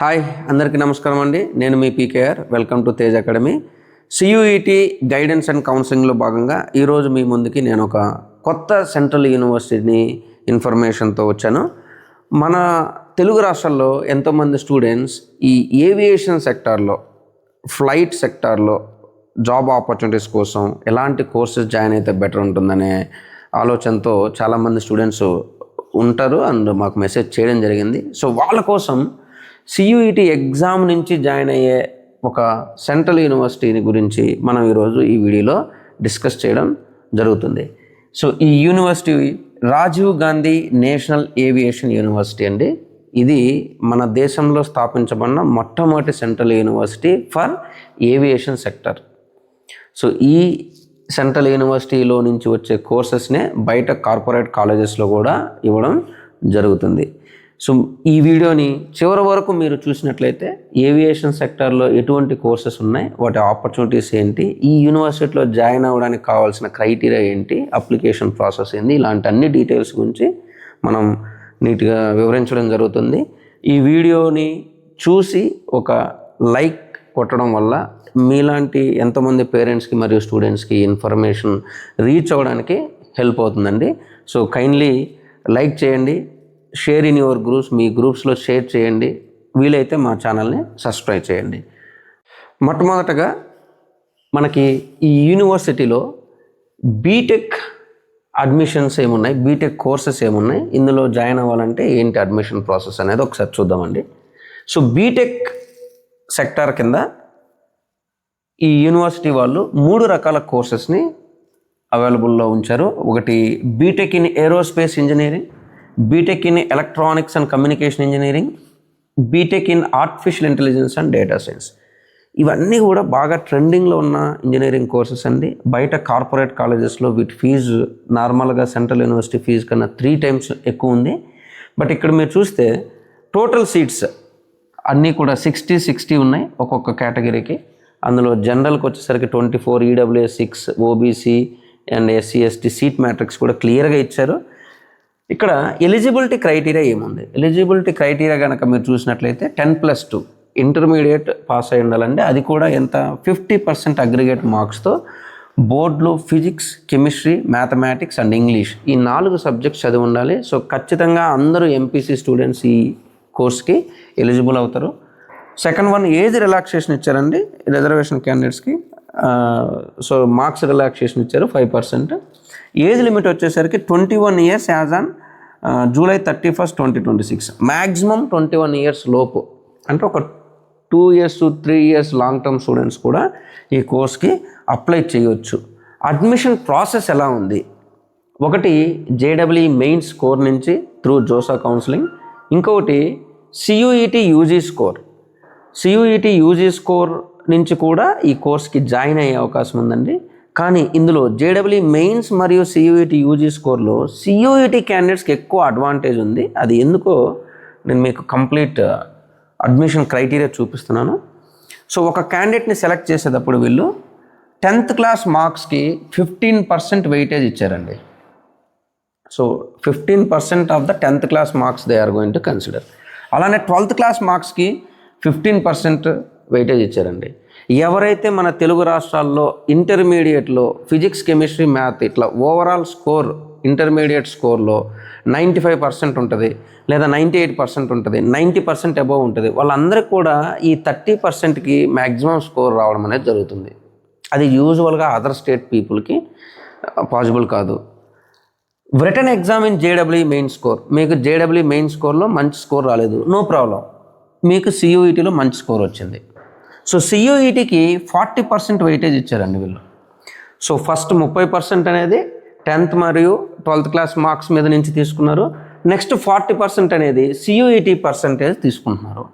Hi అందరికీ నమస్కారం అండి. నేను మీ PKR. Welcome to Tej academy. CUET guidance and కౌన్సిలింగ్లో భాగంగా ఈరోజు మీ ముందుకి నేను ఒక కొత్త సెంట్రల్ యూనివర్సిటీని ఇన్ఫర్మేషన్తో వచ్చాను. మన తెలుగు రాష్ట్రాల్లో ఎంతోమంది స్టూడెంట్స్ ఈ ఏవియేషన్ సెక్టార్లో, ఫ్లైట్ సెక్టార్లో జాబ్ ఆపర్చునిటీస్ కోసం ఎలాంటి కోర్సెస్ జాయిన్ అయితే బెటర్ ఉంటుందనే ఆలోచనతో చాలామంది స్టూడెంట్స్ ఉంటారు అండ్ మాకు మెసేజ్ చేయడం జరిగింది. సో వాళ్ళ కోసం సియూఈటీ ఎగ్జామ్ నుంచి జాయిన్ అయ్యే ఒక సెంట్రల్ యూనివర్సిటీని గురించి మనం ఈరోజు ఈ వీడియోలో డిస్కస్ చేయడం జరుగుతుంది. సో ఈ university Rajiv Gandhi national aviation university అండి. ఇది మన దేశంలో స్థాపించబడిన మొట్టమొదటి central university for aviation sector. So ఈ సెంట్రల్ యూనివర్సిటీలో నుంచి వచ్చే కోర్సెస్నే బయట కార్పొరేట్ కాలేజెస్లో కూడా ఇవ్వడం జరుగుతుంది. సో ఈ వీడియోని చివరి వరకు మీరు చూసినట్లయితే ఏవియేషన్ సెక్టార్లో ఎటువంటి కోర్సెస్ ఉన్నాయి, వాటి ఆపర్చునిటీస్ ఏంటి, ఈ యూనివర్సిటీలో జాయిన్ అవ్వడానికి కావాల్సిన క్రైటీరియా ఏంటి, అప్లికేషన్ ప్రాసెస్ ఏంటి, ఇలాంటి అన్ని డీటెయిల్స్ గురించి మనం నీట్గా వివరించడం జరుగుతుంది. ఈ వీడియోని చూసి ఒక లైక్ కొట్టడం వల్ల మీలాంటి ఎంతోమంది పేరెంట్స్కి మరియు స్టూడెంట్స్కి ఇన్ఫర్మేషన్ రీచ్ అవ్వడానికి హెల్ప్ అవుతుందండి. సో కైండ్లీ లైక్ చేయండి, షేర్ ఇన్ యువర్ గ్రూప్స్, మీ గ్రూప్స్లో షేర్ చేయండి, వీలైతే మా ఛానల్ని సబ్స్క్రైబ్ చేయండి. మొట్టమొదటగా మనకి ఈ యూనివర్సిటీలో బీటెక్ అడ్మిషన్స్ ఏమున్నాయి, బీటెక్ కోర్సెస్ ఏమున్నాయి, ఇందులో జాయిన్ అవ్వాలంటే ఏంటి అడ్మిషన్ ప్రాసెస్ అనేది ఒకసారి చూద్దామండి. సో బీటెక్ సెక్టార్ కింద ఈ యూనివర్సిటీ వాళ్ళు 3 రకాల కోర్సెస్ని అవైలబుల్లో ఉంచారు. ఒకటి BTech in aerospace engineering, BTech in electronics and communication engineering, BTech in artificial intelligence and data science. ఇవన్నీ కూడా బాగా ట్రెండింగ్లో ఉన్న ఇంజనీరింగ్ కోర్సెస్ అండి. బయట కార్పొరేట్ కాలేజెస్లో వీటి ఫీజు నార్మల్గా సెంట్రల్ యూనివర్సిటీ ఫీజు కన్నా 3 times ఎక్కువ ఉంది. బట్ ఇక్కడ మీరు చూస్తే టోటల్ సీట్స్ అన్నీ కూడా 60 ఉన్నాయి ఒక్కొక్క కేటగిరీకి. అందులో జనరల్కి వచ్చేసరికి 24, EWS 6, OBC and SC ST seat matrix కూడా క్లియర్గా ఇచ్చారు. ఇక్కడ ఎలిజిబిలిటీ క్రైటీరియా ఏముంది, ఎలిజిబిలిటీ క్రైటీరియా కనుక మీరు చూసినట్లయితే 10+2 ఇంటర్మీడియట్ పాస్ అయి ఉండాలండి. అది కూడా ఎంత 50% అగ్రిగేట్ మార్క్స్తో బోర్డులో physics, chemistry, mathematics and English ఈ 4 సబ్జెక్ట్స్ చదివి ఉండాలి. సో ఖచ్చితంగా అందరూ ఎంపీసీ స్టూడెంట్స్ ఈ కోర్స్కి ఎలిజిబుల్ అవుతారు. సెకండ్ వన్, ఏజ్ రిలాక్సేషన్ ఇచ్చారండి రిజర్వేషన్ క్యాండిడేట్స్కి. సో మార్క్స్ రిలాక్సేషన్ ఇచ్చారు 5%. ఏజ్ లిమిట్ వచ్చేసరికి 21 years as on July 31, 2026. Maximum 21 years లోపు, అంటే ఒక 2 years to 3 years long term students కూడా ఈ కోర్స్కి అప్లై చేయొచ్చు. అడ్మిషన్ ప్రాసెస్ ఎలా ఉంది, ఒకటి జేడబ్ల్యూ మెయిన్స్ స్కోర్ నుంచి త్రూ జోసా కౌన్సిలింగ్, ఇంకొకటి CUET UG score. CUET UG score నుంచి కూడా ఈ కోర్స్కి జాయిన్ అయ్యే అవకాశం ఉందండి. కానీ ఇందులో జేడబ్ల్యూ మెయిన్స్ మరియు సియూఈటీ యూజీ స్కోర్లో సియూఈటీ క్యాండిడేట్స్కి ఎక్కువ అడ్వాంటేజ్ ఉంది. అది ఎందుకో నేను మీకు కంప్లీట్ అడ్మిషన్ క్రైటీరియా చూపిస్తున్నాను. సో ఒక క్యాండిడేట్ని సెలెక్ట్ చేసేటప్పుడు వీళ్ళు 10th class మార్క్స్కి 15% వెయిటేజ్ ఇచ్చారండి. So 15% of the 10th class marks they are going to consider. అలానే 12th class మార్క్స్కి 15% వెయిటేజ్ ఇచ్చారండి. ఎవరైతే మన తెలుగు రాష్ట్రాల్లో ఇంటర్మీడియట్లో ఫిజిక్స్, కెమిస్ట్రీ, మ్యాథ్ ఇట్లా ఓవరాల్ స్కోర్ ఇంటర్మీడియట్ స్కోర్లో 95% ఉంటుంది, లేదా 98% ఉంటుంది, 90% అబోవ్ ఉంటుంది, వాళ్ళందరికీ కూడా ఈ 30%కి మ్యాక్సిమం స్కోర్ రావడం అనేది జరుగుతుంది. అది యూజువల్గా అదర్ స్టేట్ పీపుల్కి పాసిబుల్ కాదు. Written exam in JW main score, మీకు జేడబ్ల్యూ మెయిన్ స్కోర్లో మంచి స్కోర్ రాలేదు, నో ప్రాబ్లం, మీకు సియూఈటీలో మంచి స్కోర్ వచ్చింది. సో సియూఈటీకి 40% వెయిటేజ్ ఇచ్చారండి వీళ్ళు. సో ఫస్ట్ 30% అనేది 10th మరియు 12th class మార్క్స్ మీద నుంచి తీసుకున్నారు. నెక్స్ట్ 40% అనేది సియూఈటీ పర్సంటేజ్ తీసుకుంటున్నారు.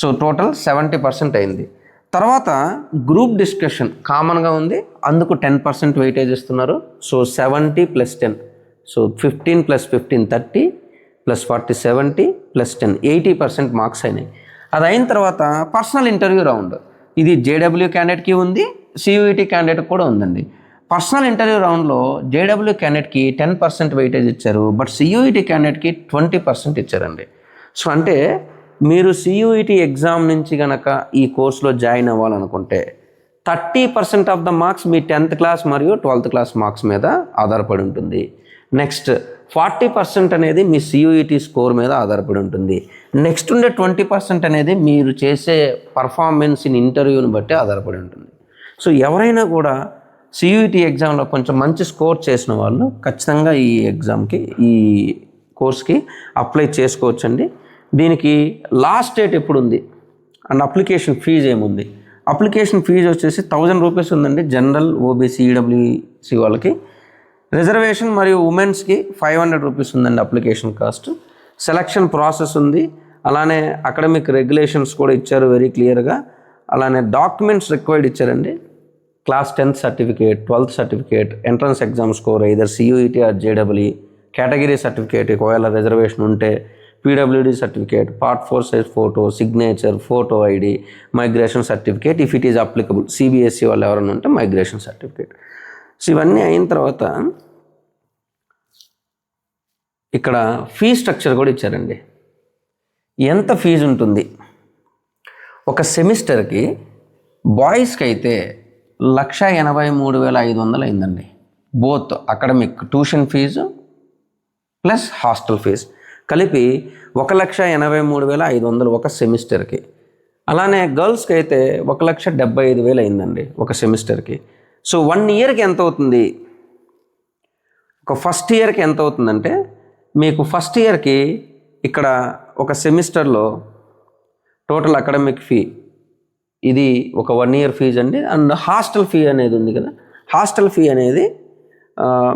సో టోటల్ 70% అయింది. తర్వాత గ్రూప్ డిస్కషన్ కామన్గా ఉంది, అందుకు 10% వెయిటేజ్ ఇస్తున్నారు. సో 70 + 10, సో 15 + 15 30 + 40 70 + 10 80% మార్క్స్ అయినాయి. అది అయిన తర్వాత పర్సనల్ ఇంటర్వ్యూ రౌండ్, ఇది జేడబ్ల్యూ క్యాండిడేట్కి ఉంది, సియూఈటీ క్యాండిడేట్కి కూడా ఉందండి. పర్సనల్ ఇంటర్వ్యూ రౌండ్లో జేడబ్ల్యూ క్యాండిడేట్కి 10% వెయిటేజ్ ఇచ్చారు, బట్ సియూఈటీ క్యాండిడేట్కి 20% ఇచ్చారండి. సో అంటే మీరు CUET ఎగ్జామ్ నుంచి కనుక ఈ కోర్సులో జాయిన్ అవ్వాలనుకుంటే 30% ఆఫ్ ద మార్క్స్ మీ 10th క్లాస్ మరియు 12th క్లాస్ మార్క్స్ మీద ఆధారపడి ఉంటుంది. నెక్స్ట్ 40% అనేది మీ CUET స్కోర్ మీద ఆధారపడి ఉంటుంది. నెక్స్ట్ ఉండే 20% అనేది మీరు చేసే పర్ఫార్మెన్స్ ఇన్ ఇంటర్వ్యూని బట్టి ఆధారపడి ఉంటుంది. సో ఎవరైనా కూడా CUET ఎగ్జామ్లో కొంచెం మంచి స్కోర్ చేసిన వాళ్ళు ఖచ్చితంగా ఈ ఎగ్జామ్కి, ఈ కోర్స్కి అప్లై చేసుకోవచ్చండి. దీనికి లాస్ట్ డేట్ ఎప్పుడు ఉంది అండ్ అప్లికేషన్ ఫీజు ఏముంది? అప్లికేషన్ ఫీజు వచ్చేసి 1000 రూపీస్ ఉందండి జనరల్, OBC, EWC వాళ్ళకి. రిజర్వేషన్ మరియు ఉమెన్స్కి 500 రూపీస్ ఉందండి అప్లికేషన్ కాస్ట్. సెలక్షన్ ప్రాసెస్ ఉంది, అలానే అకాడమిక్ రెగ్యులేషన్స్ కూడా ఇచ్చారు వెరీ క్లియర్గా. అలానే డాక్యుమెంట్స్ రిక్వైర్డ్ ఇచ్చారండి. Class 10th certificate, 12th certificate, entrance exam score either CUET or JEE, category certificate ఒకవేళ రిజర్వేషన్ ఉంటే, PWD certificate, part 4 size photo, signature, photo ID, migration certificate if it is applicable, CBSE వాళ్ళు ఎవరైనా ఉంటే migration certificate. So ఇవన్నీ అయిన తర్వాత ఇక్కడ fee structure కూడా ఇచ్చారండి. ఎంత ఫీజు ఉంటుంది? ఒక సెమిస్టర్కి బాయ్స్కి అయితే 1,83,500 అయిందండి. Both academic tuition fee plus hostel fee కలిపి 1,83,500 ఒక సెమిస్టర్కి. అలానే గర్ల్స్కి అయితే 1,75,000 అయిందండి ఒక సెమిస్టర్కి. సో 1 ఇయర్కి ఎంత అవుతుంది? ఒక ఫస్ట్ ఇయర్కి ఎంత అవుతుందంటే మీకు ఫస్ట్ ఇయర్కి ఇక్కడ ఒక సెమిస్టర్లో టోటల్ అకాడమిక్ ఫీ ఇది ఒక 1 ఇయర్ ఫీజు అండి. అండ్ హాస్టల్ ఫీ అనేది ఉంది కదా, హాస్టల్ ఫీ అనేది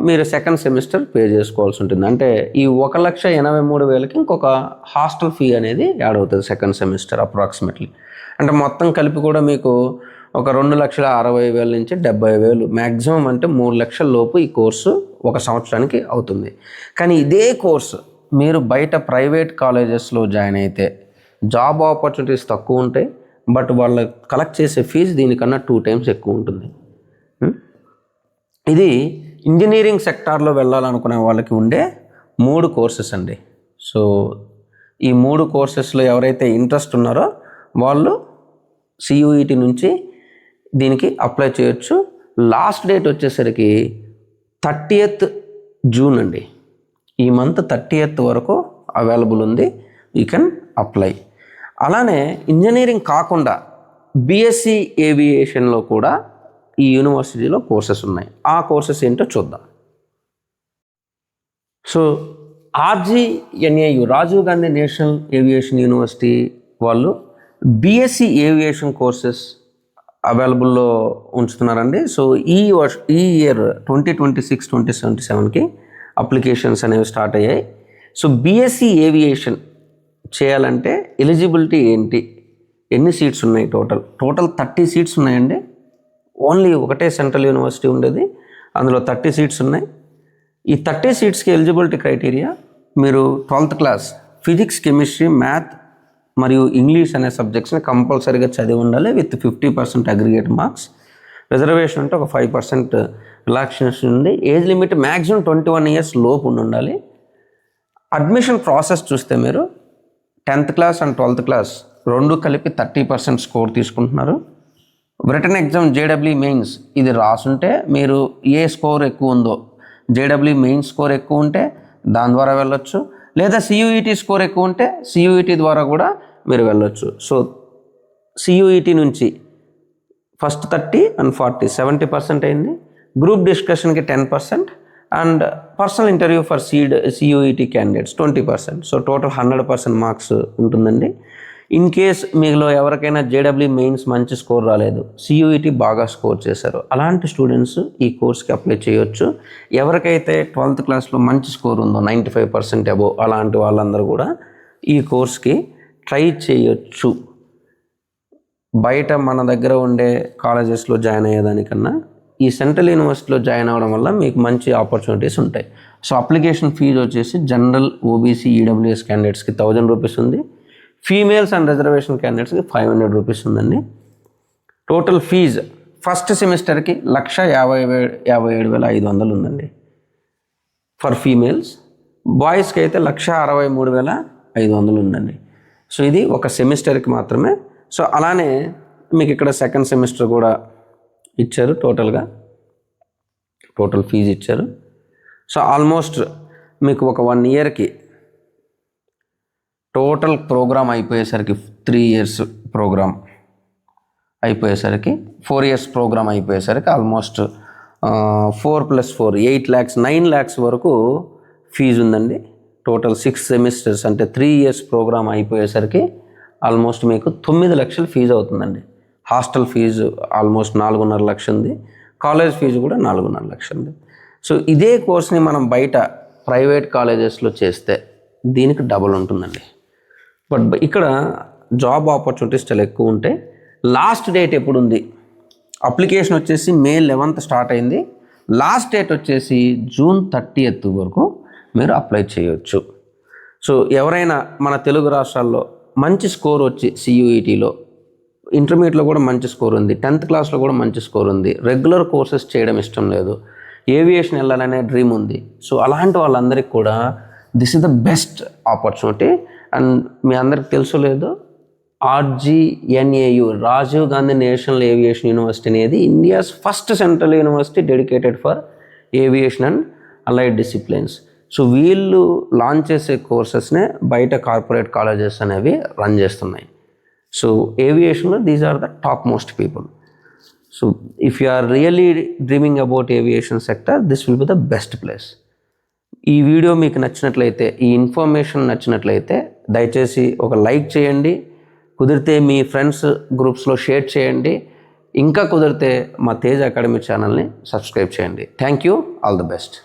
మీరు సెకండ్ సెమిస్టర్ పే చేసుకోవాల్సి ఉంటుంది. అంటే ఈ 1,83,000కి ఇంకొక హాస్టల్ ఫీ అనేది యాడ్ అవుతుంది సెకండ్ సెమిస్టర్ అప్రాక్సిమేట్లీ. అంటే మొత్తం కలిపి కూడా మీకు ఒక 2,60,000 నుంచి 70,000 మ్యాక్సిమం అంటే 3 లక్షల లోపు ఈ కోర్సు ఒక సంవత్సరానికి అవుతుంది. కానీ ఇదే కోర్సు మీరు బయట ప్రైవేట్ కాలేజెస్లో జాయిన్ అయితే జాబ్ ఆపర్చునిటీస్ తక్కువ ఉంటాయి, బట్ వాళ్ళు కలెక్ట్ చేసే ఫీజు దీనికన్నా 2 times ఎక్కువ ఉంటుంది. ఇది ఇంజనీరింగ్ సెక్టార్లో వెళ్ళాలనుకునే వాళ్ళకి ఉండే 3 కోర్సెస్ అండి. సో ఈ 3 కోర్సెస్లో ఎవరైతే ఇంట్రెస్ట్ ఉన్నారో వాళ్ళు CUET నుంచి దీనికి అప్లై చేయొచ్చు. లాస్ట్ డేట్ వచ్చేసరికి 30th జూన్ అండి. ఈ మంత్ 30th వరకు అవైలబుల్ ఉంది, యూ కెన్ అప్లై. అలానే ఇంజనీరింగ్ కాకుండా BSc ఏవియేషన్లో కూడా ఈ యూనివర్సిటీలో కోర్సెస్ ఉన్నాయి. ఆ కోర్సెస్ ఏంటో చూద్దాం. So RGNAU, Rajiv Gandhi national aviation university వాళ్ళు BSc ఏవియేషన్ కోర్సెస్ అవైలబుల్లో ఉంచుతున్నారండి. సో ఈ ఇయర్ 2026-2027కి అప్లికేషన్స్ అనేవి స్టార్ట్ అయ్యాయి. సో BSc ఏవియేషన్ చేయాలంటే ఎలిజిబిలిటీ ఏంటి, ఎన్ని సీట్స్ ఉన్నాయి? టోటల్ 30 సీట్స్ ఉన్నాయండి. ఓన్లీ ఒకటే సెంట్రల్ యూనివర్సిటీ ఉండేది, అందులో 30 సీట్స్ ఉన్నాయి. ఈ 30 సీట్స్కి ఎలిజిబిలిటీ క్రైటీరియా మీరు 12th class physics, chemistry, math మరియు ఇంగ్లీష్ అనే సబ్జెక్ట్స్ని కంపల్సరీగా చదివి ఉండాలి విత్ 50% అగ్రిగేట్ మార్క్స్. రిజర్వేషన్ అంటే ఒక 5% రిలాక్సేషన్ ఉంది. ఏజ్ లిమిట్ మ్యాక్సిమం 21 years లోపు ఉండాలి. అడ్మిషన్ ప్రాసెస్ చూస్తే మీరు 10th class and 12th class రెండు కలిపి 30% స్కోర్ తీసుకుంటున్నారు. రిటన్ ఎగ్జామ్ JEE మెయిన్స్ ఇది రాసుంటే మీరు ఏ స్కోర్ ఎక్కువ ఉందో, JEE మెయిన్స్ స్కోర్ ఎక్కువ ఉంటే దాని ద్వారా వెళ్ళొచ్చు, లేదా CUET స్కోర్ ఎక్కువ ఉంటే CUET ద్వారా కూడా మీరు వెళ్ళొచ్చు. సో CUET నుంచి ఫస్ట్ 30 and 40 70% అయింది. గ్రూప్ డిస్కషన్కి 10% and personal interview for CUET candidates 20%. So total 100% marks ఉంటుందండి. ఇన్ కేస్ మీలో ఎవరికైనా JEE మెయిన్స్ మంచి స్కోర్ రాలేదు, CUET బాగా స్కోర్ చేశారు, అలాంటి స్టూడెంట్స్ ఈ కోర్స్కి అప్లై చేయొచ్చు. ఎవరికైతే 12th క్లాస్లో మంచి స్కోర్ ఉందో 95% అబోవ్ అలాంటి వాళ్ళందరూ కూడా ఈ కోర్స్కి ట్రై చేయొచ్చు. బయట మన దగ్గర ఉండే కాలేజెస్లో జాయిన్ అయ్యేదానికన్నా ఈ సెంట్రల్ యూనివర్సిటీలో జాయిన్ అవ్వడం వల్ల మీకు మంచి ఆపర్చునిటీస్ ఉంటాయి. సో అప్లికేషన్ ఫీజు వచ్చేసి జనరల్, OBC, EWS క్యాండిడేట్స్కి 1000 రూపీస్ ఉంది. ఫీమేల్స్ అండ్ రిజర్వేషన్ క్యాండిడేట్స్కి 500 రూపీస్ ఉందండి. టోటల్ ఫీజు ఫస్ట్ సెమిస్టర్కి 1,57,500 ఉందండి ఫర్ ఫీమేల్స్. బాయ్స్కి అయితే 1,63,500 ఉందండి. సో ఇది ఒక సెమిస్టర్కి మాత్రమే. సో అలానే మీకు ఇక్కడ సెకండ్ సెమిస్టర్ కూడా ఇచ్చారు, టోటల్ ఫీజు ఇచ్చారు. సో ఆల్మోస్ట్ మీకు ఒక 1 ఇయర్కి టోటల్ ప్రోగ్రామ్ అయిపోయేసరికి 3 ఇయర్స్ ప్రోగ్రామ్ అయిపోయేసరికి 4 ఇయర్స్ ప్రోగ్రామ్ అయిపోయేసరికి ఆల్మోస్ట్ 4 + 4 8 lakhs 9 lakhs వరకు ఫీజు ఉందండి. టోటల్ 6 సెమిస్టర్స్ అంటే 3 ఇయర్స్ ప్రోగ్రామ్ అయిపోయేసరికి ఆల్మోస్ట్ మీకు 9 లక్షలు ఫీజు అవుతుందండి. హాస్టల్ ఫీజు ఆల్మోస్ట్ 4.5 లక్షలు ఉంది, కాలేజ్ ఫీజు కూడా 4.5 లక్షలు ఉంది. సో ఇదే కోర్స్ని మనం బయట ప్రైవేట్ కాలేజెస్లో చేస్తే దీనికి డబుల్ ఉంటుందండి. బట్ ఇక్కడ జాబ్ ఆపర్చునిటీస్ చాలా ఎక్కువ ఉంటాయి. లాస్ట్ డేట్ ఎప్పుడు ఉంది? అప్లికేషన్ వచ్చేసి May 11th స్టార్ట్ అయింది. లాస్ట్ డేట్ వచ్చేసి June 30th వరకు మీరు అప్లై చేయొచ్చు. సో ఎవరైనా మన తెలుగు రాష్ట్రాల్లో మంచి స్కోర్ వచ్చి CUETలో, ఇంటర్మీడియట్లో కూడా మంచి స్కోర్ ఉంది, 10th క్లాస్లో కూడా మంచి స్కోర్ ఉంది, రెగ్యులర్ కోర్సెస్ చేయడం ఇష్టం లేదు, ఏవియేషన్ వెళ్ళాలనే డ్రీమ్ ఉంది. సో అలాంటి వాళ్ళందరికీ కూడా this is the best opportunity. And మీ అందరికి తెలుసో లేదో, RGNAU Rajiv Gandhi national aviation university అనేది India's first central university dedicated for aviation and allied disciplines. So వీళ్ళు లాంచ్ చేసే కోర్సెస్నే బయట కార్పొరేట్ కాలేజెస్ అనేవి రన్ చేస్తున్నాయి. సో ఏవియేషన్లో these are the top most people. So if you are really dreaming about aviation sector, this will be the best place. ఈ video మీకు నచ్చినట్లయితే, ఈ ఇన్ఫర్మేషన్ నచ్చినట్లయితే దయచేసి ఒక లైక్ చేయండి, కుదిరితే మీ ఫ్రెండ్స్ గ్రూప్స్లో షేర్ చేయండి, ఇంకా కుదిరితే మా తేజ్ అకాడమీ ఛానల్ని సబ్స్క్రైబ్ చేయండి. Thank you, all the best.